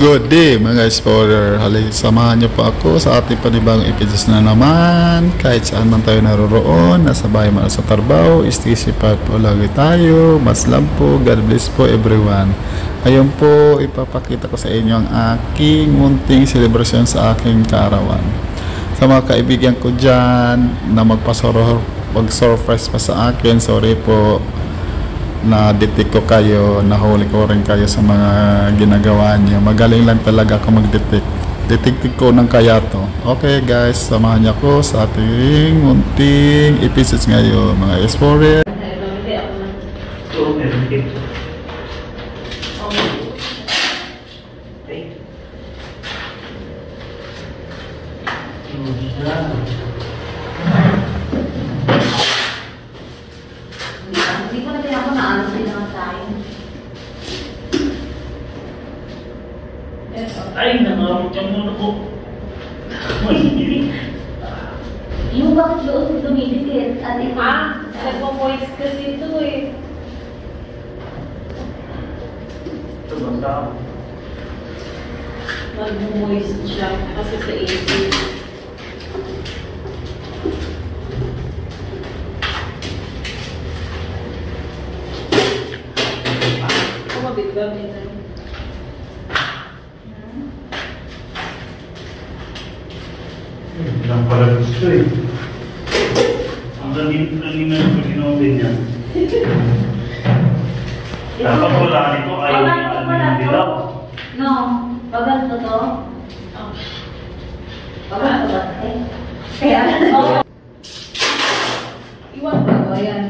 Good day mga explorer. Halika, samahan niyo po ako sa ating panibagong episodes na naman. Kahit saan man tayo naroroon, nasa bahay man sa trabaho, stay safe po lagi tayo. Mas lang po, God bless po everyone. Ngayon po, ipapakita ko sa inyo ang aking munting celebration sa aking kaarawan. Sa mga kaibigan ko dyan na mag-surprise pa sa akin, sorry po, na-detect ko kayo, nahuli ko rin kayo sa mga ginagawa niyo. Magaling lang talaga ako mag-detect. Detective ko ng kaya to. Okay guys, samahan niyo ako sa ating munting episodes ngayon, mga explorer. Ay, nangarot yung muna ko. Yung bakit doon dumidikit? At ito? Nagpo-moist kasi ito eh. Ito basta. Nag-moist siya kasi sa AC. Kumabit ba minsan? Lang pala gusto eh. Ang galing na ito ginawin niya. Dapat wala nito, ayaw niya yung dilaw. No, baganto to. Baganto ba? Kaya Iwan ba ba yan?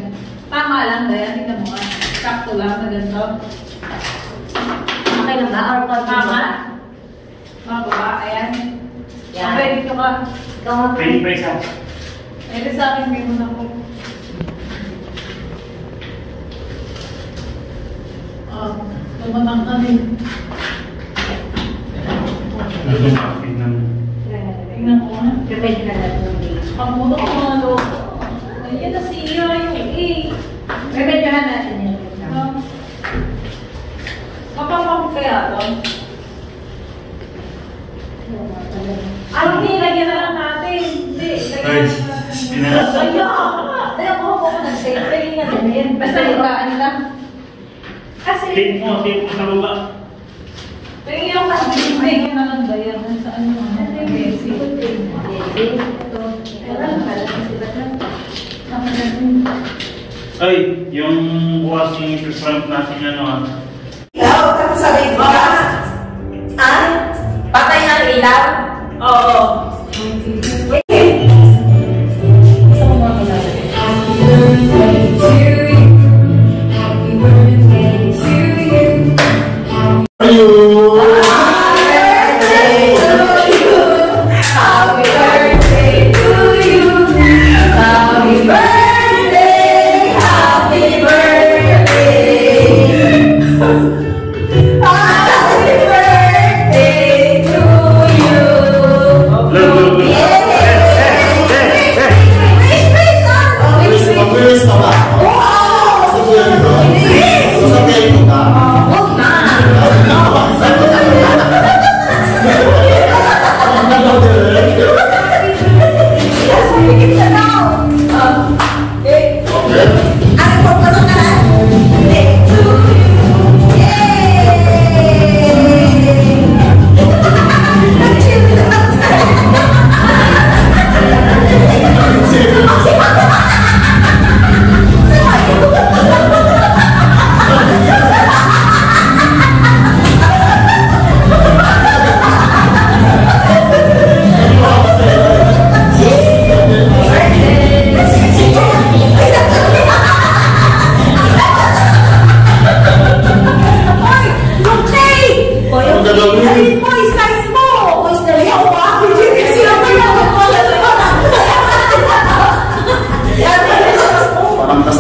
Tama lang ba yan? Tingnan mo nga. Sakto lang na ganito. okay lang ba? Or Tama? Mga baba, ayan. Yan. Okay, dito ka. Ikaw Pwede pa isa. Ito sa akin, may muna ko. Tumatang kami. Tingnan ko nga. Prepare ka na ito. Pamuno ko mga loko. Ayan na siya yung A. Prepare ka na natin yan. Kapapamot kaya ito? Ay, hindi. Lagyan na lang natin. Hindi. Lagyan na natin. Ayaw ko nag-save. Pwede nga din. Basta ikaan lang. Kasi... Take mo sa baba. Tingin yung kasi na lang ba yan? Saan yung ano? Ay, yung bukas yung restaurant natin ano ah. Ilaw? Tapos sabihin mo ba? Patay ng ilaw? Oo.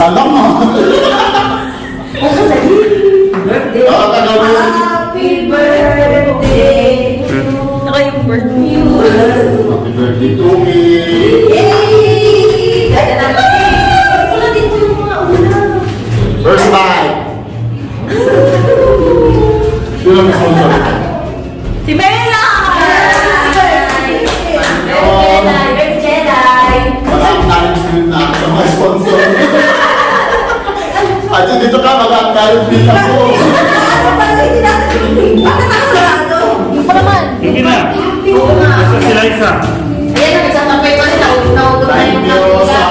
Salam mo. Birthday. Happy birthday. Saka yung birthday. Happy birthday to me. Yay! Kaya naman. Wala din po yung mga ulam. First bite. Sino ang sponsor? Ate, dito ka, mag-aangkalit din ako. Bakit nakasarado? Yung pa naman. Sige na. Basta si Liza. Ayan, nagsasapay pa rin. Nautog na Thank yung you sa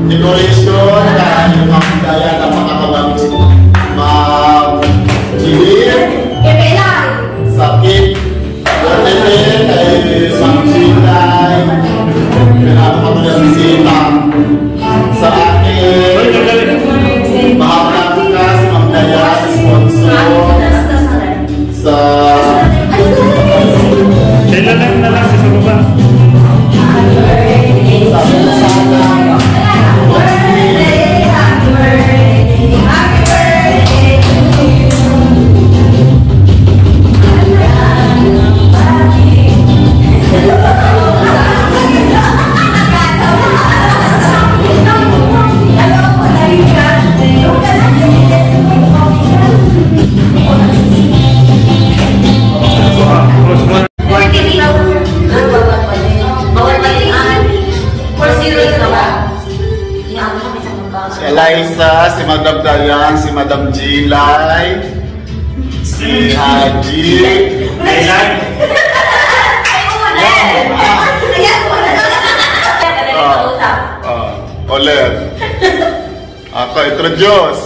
decoration dahil yung daya na makakawag Ma'am Jilin, Sakit, Gatete, kay Ma'am Jilay, pinapakamulang bisita sa Hoy, akin, gagaling. Mahapraka, si Ma'am Daya, sponsor, sa Kailan na lang sa baba. si Eliza, si Madam Dayan, si Madam Jilay, si Haji, Kailan? ulit. Ako introduce.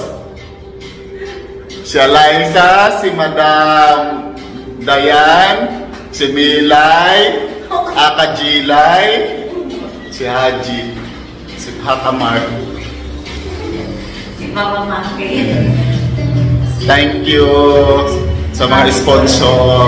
Si Eliza, si Madam Dayan, si Milay, Aka Jilay, si Haji, si Hakamar. Thank you sa mga sponsor.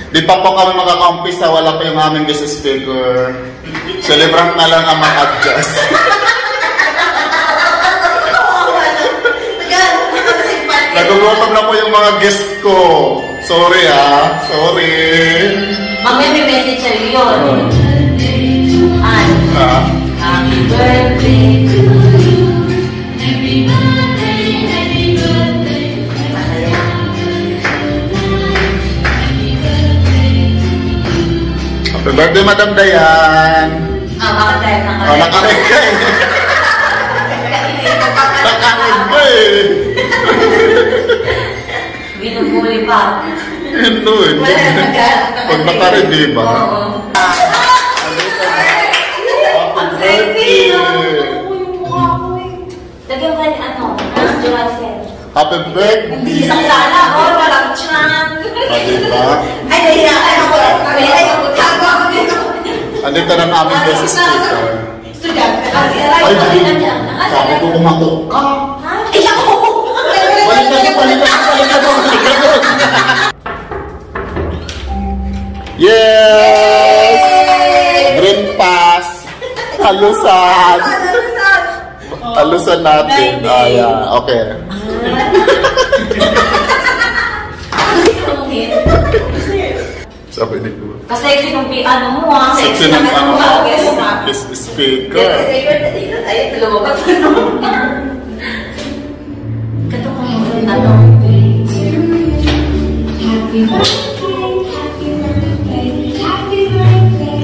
Di pa po kami makakampisa, wala pa yung aming guest speaker. Celebrant na lang ang mag-adjust. Nagugutom na po yung mga guest ko. Sorry sorry. Mamaya may message sa'yo yun. Happy birthday to you. Happy birthday, happy birthday. Happy birthday, Madam Dayan. Bakit tayo Nakarig ka eh. Nakarig ka eh. Binubuli pa. Hindi eh. Pag nakarig, di ba? Oo. Happy birthday. Lagyan ka ni Joyce. Happy birthday. Isang sala, walang chan. Diba? Ay, nahiyakan ako. Tago ako dito. Andito na aming guest speaker. Estudyante. Ay, hindi. Sabi ko kumatok ka. Ay, ako! Balik. Yes! Green pass. Halusan. Halusan natin. Okay. Sabi ni ko. Kasi nung ano mo Sexy ng guest speaker. Kato ko mo ano.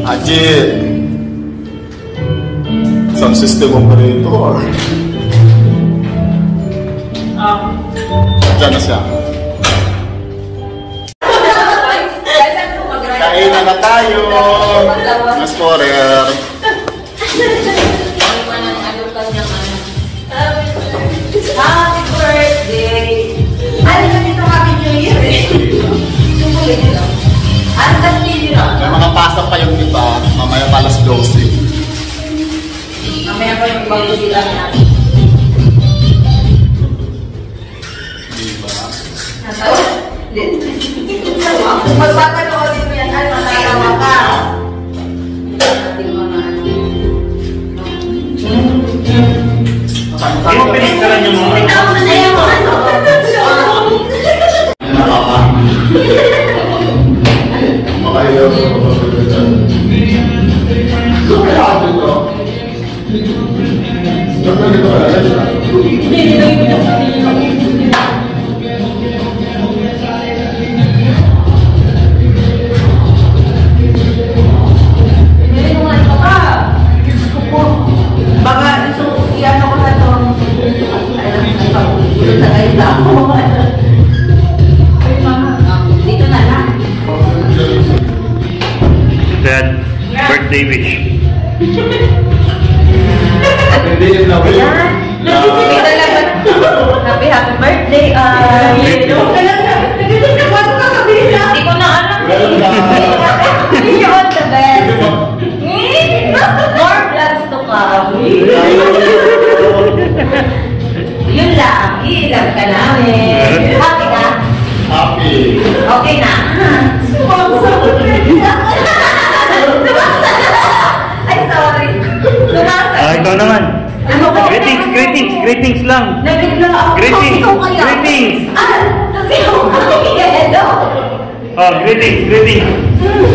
Haji. Sound system operator. Diyan na siya. Kain na tayo. Mas forer. Happy birthday! Ano na dito Happy New Year eh? Sumulit nyo. Ano kasi nyo? May mga pasok pa yung iba. Mamaya palas 12. Mamaya pa yung bago sila na. Diba? Natawa? Magpapanoodin mo yan, ano, matatawa ka. Ating mga ano. Hindi mo pinagkalan yung mga. Tawag na yung mga ano. Makayo. Grabe to. Baka iyan ako na to. Dito na lang. Dad, birthday wish. Happy birthday, Hindi Hindi ko na alam. Wish you all the best. More vlogs to come. Yun lang. Iilang ka namin. Happy ka? Happy. Okay na. Ay, sorry. Ikaw naman. Ano ba? Greetings lang. Nagigla ako. Greetings. Ikaw kaya? Greetings. Ikaw kaya? Hello. Greetings.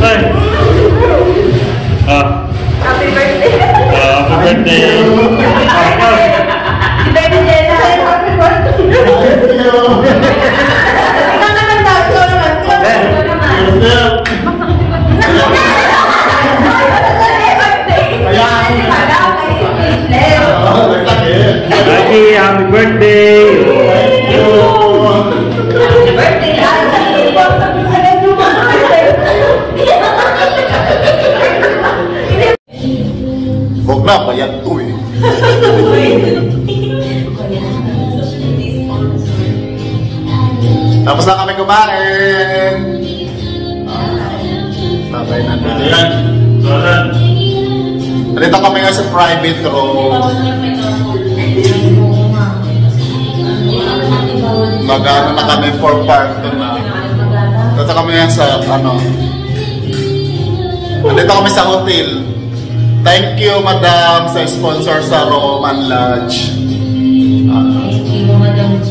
Ay. Happy birthday. Happy birthday. Si Baby Jella. Happy birthday. Ikaw naman daw. Ikaw naman. Ikaw naman. Happy birthday. Happy birthday, Huwag na, bayad to eh. Tapos na kami kumain. Sabay na na. Solan. Dito kami nga sa private room. Mag-ano na kami for part 2 na. Dito kami nga sa ano. Dito kami sa hotel. Thank you, madam, sa sponsor sa Roman Lodge. Thank you, Madam G.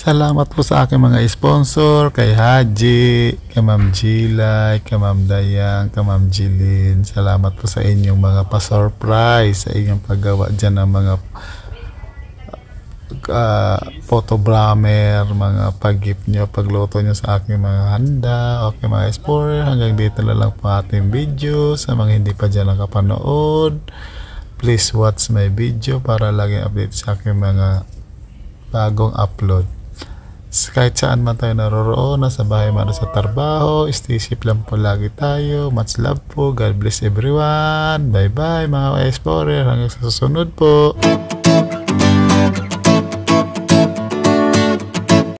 Salamat po sa aking mga sponsor, kay Haji, kay Ma'am Gilay, kay Ma'am Dayang, kay Ma'am Jilin. Salamat po sa inyong mga pa-surprise, sa inyong paggawa dyan ng mga photogrammer, mga pag-gift nyo, pagluto nyo sa aking mga handa. Okay mga sponsor, hanggang dito na lang po ating video. Sa mga hindi pa dyan nakapanood, please watch my video para laging update sa aking mga bagong upload. Kahit saan man tayo naroroon, nasa bahay man sa trabaho, stay safe lang po lagi tayo. Much love po. God bless everyone. Bye bye mga explorer. Hanggang sa susunod po.